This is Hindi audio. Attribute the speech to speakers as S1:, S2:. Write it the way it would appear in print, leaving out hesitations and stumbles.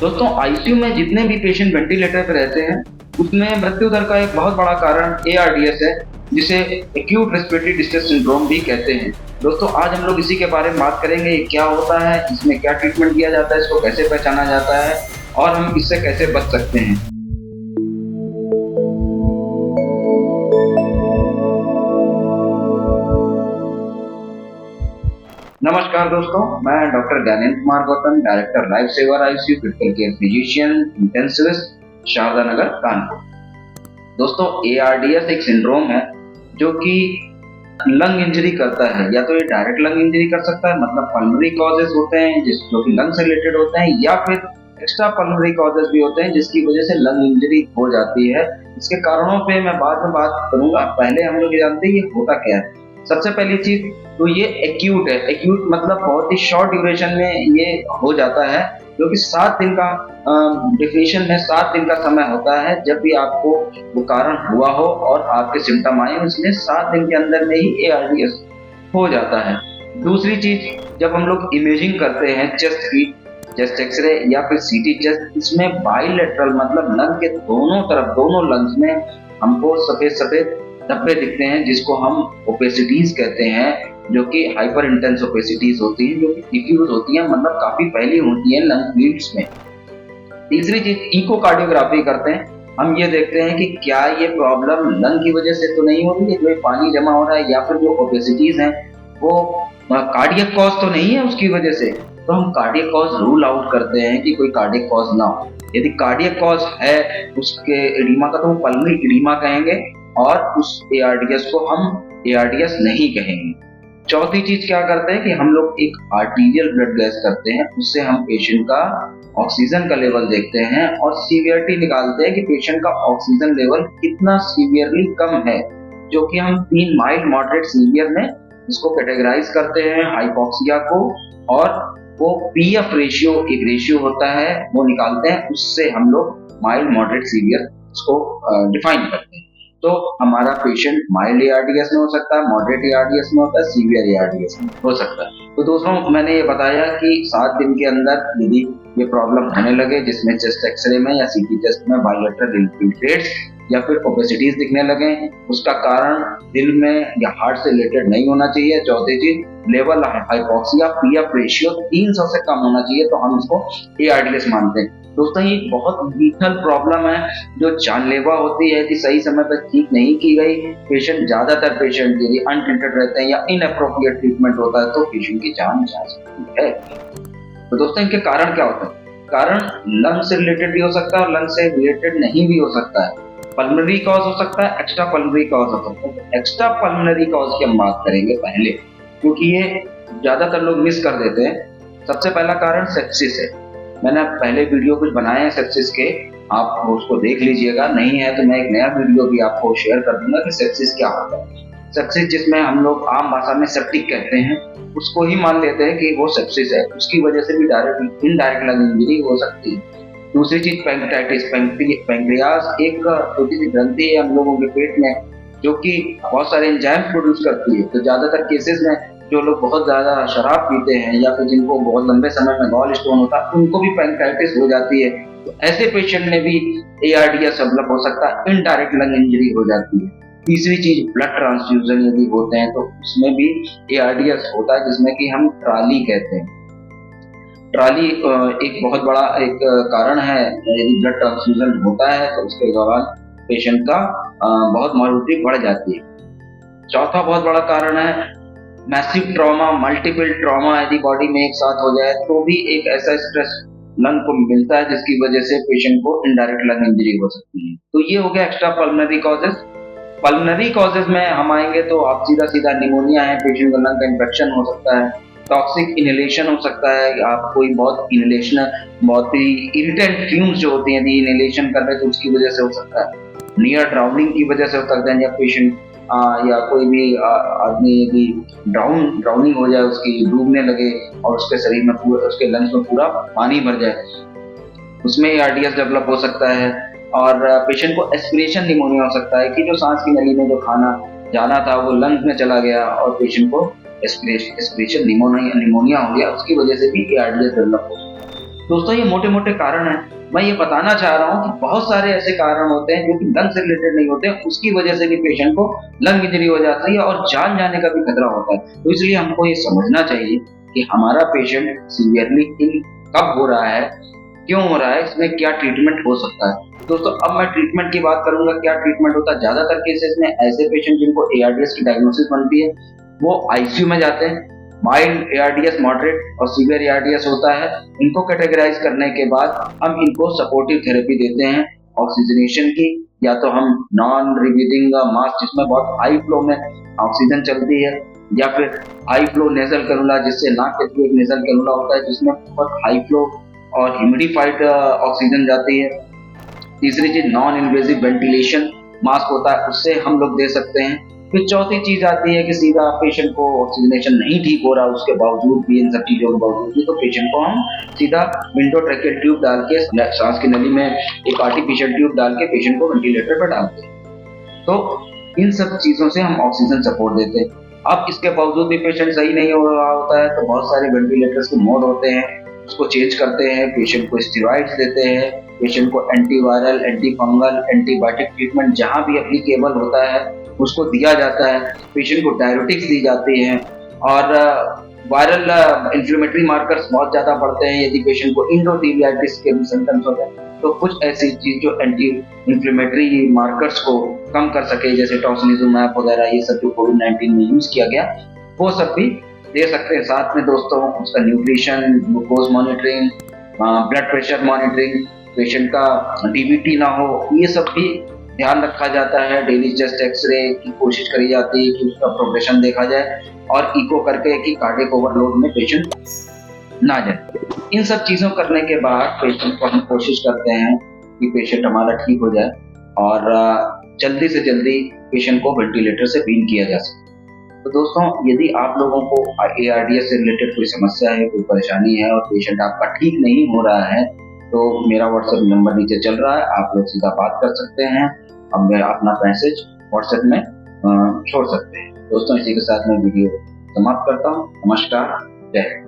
S1: दोस्तों आईसीयू में जितने भी पेशेंट वेंटिलेटर पर रहते हैं उसमें मृत्यु दर का एक बहुत बड़ा कारण एआरडीएस है, जिसे एक्यूट रेस्पिरेटरी डिस्ट्रेस सिंड्रोम भी कहते हैं। दोस्तों आज हम लोग इसी के बारे में बात करेंगे, ये क्या होता है, इसमें क्या ट्रीटमेंट दिया जाता है, इसको कैसे पहचाना जाता है और हम इससे कैसे बच सकते हैं। नमस्कार दोस्तों, मैं doctor Gyanendra Kumar Gautam, director life saver ICU critical care physician intensivist, Sharda Nagar, Kanpur. दोस्तों एआरडीएस एक सिंड्रोम है जो कि लंग इंजरी करता है। या तो ये डायरेक्ट लंग इंजरी कर सकता है, मतलब पल्मोनरी कॉजेज होते हैं जो कि लंग से रिलेटेड होते हैं, या फिर एक्स्ट्रा पल्मोनरी कॉजेज भी होते हैं जिसकी वजह से लंग इंजरी हो जाती है। इसके कारणों पे मैं बाद में बात करूंगा। पहले हम लोग ये जानते हैं ये होता क्या है। सबसे पहली चीज तो ये एक्यूट है। एक्यूट मतलब बहुत ही शॉर्ट ड्यूरेशन में ये हो जाता है, जो कि 7 दिन का डिफिनेशन में 7 दिन का समय होता है। जब भी आपको वो कारण हुआ हो और आपके सिम्टम आए, उसमें 7 दिन के अंदर में ही एआरडीएस हो जाता है। दूसरी चीज, जब हम लोग इमेजिंग करते हैं चेस्ट की, चेस्ट एक्सरे या फिर सीटी चेस्ट, इसमें बाइलेटरल मतलब लंग के दोनों तरफ, दोनों लंग्स में हमको सफेद सफेद धब्बे दिखते हैं, जिसको हम ओपेसिटीज कहते हैं, जो कि हाइपर इंटेंस ओपेसिटीज होती हैं, जो कि डिफ्यूज होती हैं, मतलब काफी फैली होती है लंग लीड्स में। तीसरी चीज, इकोकार्डियोग्राफी करते हैं। हम ये देखते हैं कि क्या ये प्रॉब्लम लंग की वजह से तो नहीं हो रही है, जो पानी जमा हो रहा है, या फिर जो ओपेसिटीज हैं वो कार्डियक कॉज तो नहीं है उसकी वजह से। तो हम कार्डियक कॉज रूल आउट करते हैं कि कोई कार्डियक कॉज ना हो। यदि कार्डियक कॉज है उसके एडिमा का, तो वो पल्मोनरी एडिमा कहेंगे और उस एआरडीएस को हम एआरडीएस नहीं कहेंगे। चौथी चीज क्या करते हैं कि हम लोग एक आर्टीरियल ब्लड गैस करते हैं, उससे हम पेशेंट का ऑक्सीजन का लेवल देखते हैं और सीवियरिटी निकालते हैं कि पेशेंट का ऑक्सीजन लेवल कितना सीवियरली कम है, जो कि हम 3 माइल्ड, मॉडरेट, सीवियर में इसको कैटेगराइज करते हैं हाइपोक्सिया को। और वो पीएफ रेशियो एक रेशियो होता है, वो निकालते हैं, उससे हम लोग माइल्ड, मॉडरेट, सीवियर इसको डिफाइन करते हैं। तो हमारा पेशेंट माइल्ड एआरडीएस में हो सकता है, मॉडरेट एआरडीएस में होता है, सीवियर एआरडीएस में हो सकता है। तो दोस्तों मैंने ये बताया कि 7 दिन के अंदर यदि ये प्रॉब्लम होने लगे, जिसमें चेस्ट एक्सरे में या सीटी टेस्ट में बाइलेटरल इन्फिल्ट्रेट्स या फिर ओपेसिटीज दिखने लगे, उसका कारण दिल में या हार्ट से रिलेटेड नहीं होना चाहिए। चौथी चीज, लेवल हाइपोक्सिया पीएफ रेशियो 300 से कम होना चाहिए, तो हम इसको एआरडीएस मानते हैं। दोस्तों ये बहुत लीथल प्रॉब्लम है जो जानलेवा होती है कि सही समय पर ठीक नहीं की गई। ज्यादातर पेशेंट यदि अनट्रीटेड रहते हैं या इनअप्रोप्रिएट ट्रीटमेंट होता है तो पेशेंट की जान जा सकती है। तो दोस्तों इनके कारण क्या होते हैं? कारण लंग से रिलेटेड भी हो सकता है और लंग से रिलेटेड नहीं भी हो सकता है। पल्मोनरी कॉज हो सकता है, एक्स्ट्रा पल्मोनरी कॉज हो सकता है। एक्स्ट्रा पल्मोनरी कॉज की हम बात करेंगे पहले, क्योंकि ये ज्यादातर लोग मिस कर देते हैं। सबसे पहला कारण सेप्सिस है। मैंने पहले वीडियो कुछ बनाए हैं सेप्सिस के, आप उसको देख लीजिएगा। नहीं है तो मैं एक नया वीडियो भी आपको शेयर कर दूंगा कि सेप्सिस क्या होता है। सेप्सिस, जिसमें हम लोग आम भाषा में सेप्टिक कहते हैं, उसको ही मान लेते हैं कि वो सेप्सिस है। उसकी वजह से भी डायरेक्ट इनडायरेक्ट लंग इंजरी हो सकती है। दूसरी चीज, पैंक्रेटिस। पैंक्रियाज एक छोटी सी ग्रंथि है हम लोगों के पेट में, जो कि बहुत सारे एंजाइम प्रोड्यूस करती है। तो ज्यादातर केसेस में जो लोग बहुत ज्यादा शराब पीते हैं या फिर जिनको बहुत लंबे समय में गॉल स्टोन होता है, उनको भी पैंक्रेटिस हो जाती है। तो ऐसे पेशेंट में भी एआरडीएस डेवलप हो सकता है, इनडायरेक्ट लंग इंजरी हो जाती है। तीसरी चीज, ब्लड ट्रांसफ्यूजन यदि होते हैं तो उसमें भी एआरडीएस होता है, जिसमें कि हम ट्राली कहते हैं। ट्राली एक बहुत बड़ा एक कारण है। यदि ब्लड ट्रांसफ्यूजन होता है तो उसके दौरान पेशेंट का बहुत मॉर्बिडिटी बढ़ जाती है। चौथा बहुत बड़ा कारण है मैसिव ट्रॉमा, मल्टीपल ट्रॉमा। यदि बॉडी में एक साथ हो जाए तो भी एक ऐसा स्ट्रेस लंग को मिलता है जिसकी वजह से पेशेंट को इनडायरेक्ट लंग इंजरी हो सकती है। तो ये हो गया extra pulmonary causes. Pulmonary causes में हम आएंगे तो आप सीधा निमोनिया है, पेशेंट को लंग का इन्फेक्शन हो सकता है, टॉक्सिक इनहेलेशन हो सकता है, आप कोई बहुत इनहेलेशन, बहुत ही इरिटेंट फ्यूम्स जो होती हैं यदि इनहेलेशन कर रहे तो उसकी वजह से हो सकता है। नियर ड्राउनिंग की वजह से हो सकता है, या पेशेंट या कोई भी आदमी यदि ड्राउनिंग हो जाए, उसकी डूबने लगे और उसके शरीर में पूरा, उसके लंग्स में पूरा पानी भर जाए, उसमें एआरडीएस डेवलप हो सकता है। और पेशेंट को एस्पिरेशन निमोनिया हो सकता है कि जो सांस की नली में जो खाना जाना था वो लंग्स में चला गया और पेशेंट को एस्पिरेशन निमोनिया हो गया, उसकी वजह से भी एआरडीएस डेवलप हो सकता है। दोस्तों ये मोटे मोटे कारण हैं। मैं ये बताना चाह रहा हूँ कि बहुत सारे ऐसे कारण होते हैं जो कि लंग से रिलेटेड नहीं होते, उसकी वजह से भी पेशेंट को लंग इंजरी हो जाती है और जान जाने का भी खतरा होता है। तो इसलिए हमको ये समझना चाहिए कि हमारा पेशेंट सीवियरली इल कब हो रहा है, क्यों हो रहा है, इसमें क्या ट्रीटमेंट हो सकता है। दोस्तों अब मैं ट्रीटमेंट की बात करूंगा, क्या ट्रीटमेंट होता है। ज्यादातर केसेस में ऐसे पेशेंट जिनको एआरडीएस की डायग्नोसिस बनती है वो आईसीयू में जाते हैं। माइल्ड एआरडीएस, मॉडरेट और सीवियर एआरडीएस होता है। इनको कैटेगराइज करने के बाद हम इनको सपोर्टिव थेरेपी देते हैं ऑक्सीजनेशन की, या तो हम नॉन रिब्रीथिंग मास्क जिसमें बहुत हाई फ्लो में ऑक्सीजन चलती है, या फिर हाई फ्लो नेजल कैनुला जिससे नाक के थ्रू एक नेजल कैनुला होता है जिसमें बहुत हाई फ्लो और ह्यूमिडिफाइड ऑक्सीजन जाती है। तीसरी चीज नॉन इन्वेजिव वेंटिलेशन मास्क होता है, उससे हम लोग दे सकते हैं। फिर चौथी चीज आती है कि सीधा पेशेंट को ऑक्सीजनेशन नहीं ठीक हो रहा, उसके बावजूद भी, इन सब चीजों के बावजूद भी, तो पेशेंट को हम सीधा विंडो ट्रैकियल ट्यूब डाल के सांस की नली में एक आर्टिफिशियल ट्यूब डाल के पेशेंट को वेंटिलेटर पर डालते हैं। तो इन सब चीजों से हम ऑक्सीजन सपोर्ट देते हैं। अब इसके बावजूद भी पेशेंट सही नहीं हो रहा होता है तो बहुत सारे वेंटिलेटर्स के मोड होते हैं, उसको चेंज करते हैं, पेशेंट को स्टेरॉइड्स देते हैं, पेशेंट को antiviral, anti fungal, antibiotic treatment जहां भी एप्लीकेबल होता है उसको दिया जाता है। पेशेंट को डायरेटिक्स दी जाती हैं और वायरल इन्फ्लेमेटरी मार्कर्स बहुत ज्यादा बढ़ते हैं यदि पेशेंट को इंडोथीलियाइटिस के भी सिम्टम्स होते हैं। तो कुछ ऐसी चीज जो एंटी इन्फ्लेमेटरी मार्कर्स को कम कर सके, जैसे टॉसिलिजुमैब वगैरह, ये सब जो कोविड-19 में यूज किया गया, वो सब भी दे सकते हैं। साथ में दोस्तों उसका nutrition, glucose monitoring, blood pressure monitoring, patient का डीबीटी ना हो, ये सब भी ध्यान रखा जाता है। डेली चेस्ट एक्सरे की कोशिश करी जाती है कि उसका प्रोग्रेशन देखा जाए और इको करके कि कार्डियक ओवरलोड में पेशेंट ना जाए। इन सब चीजों करने के बाद पेशेंट को हम कोशिश करते हैं कि पेशेंट हमारा ठीक हो जाए और जल्दी से जल्दी पेशेंट को वेंटिलेटर से वीन किया जा सके। तो दोस्तों यदि आप लोगों को एआरडीएस से रिलेटेड कोई समस्या है, कोई परेशानी है और पेशेंट आपका ठीक नहीं हो रहा है, तो मेरा व्हाट्सएप नंबर नीचे चल रहा है, आप लोग सीधा बात कर सकते हैं। अब मैं अपना मैसेज व्हाट्सएप में छोड़ सकते हैं। दोस्तों इसी के साथ मैं वीडियो समाप्त करता हूँ। नमस्कार, जय हिंद।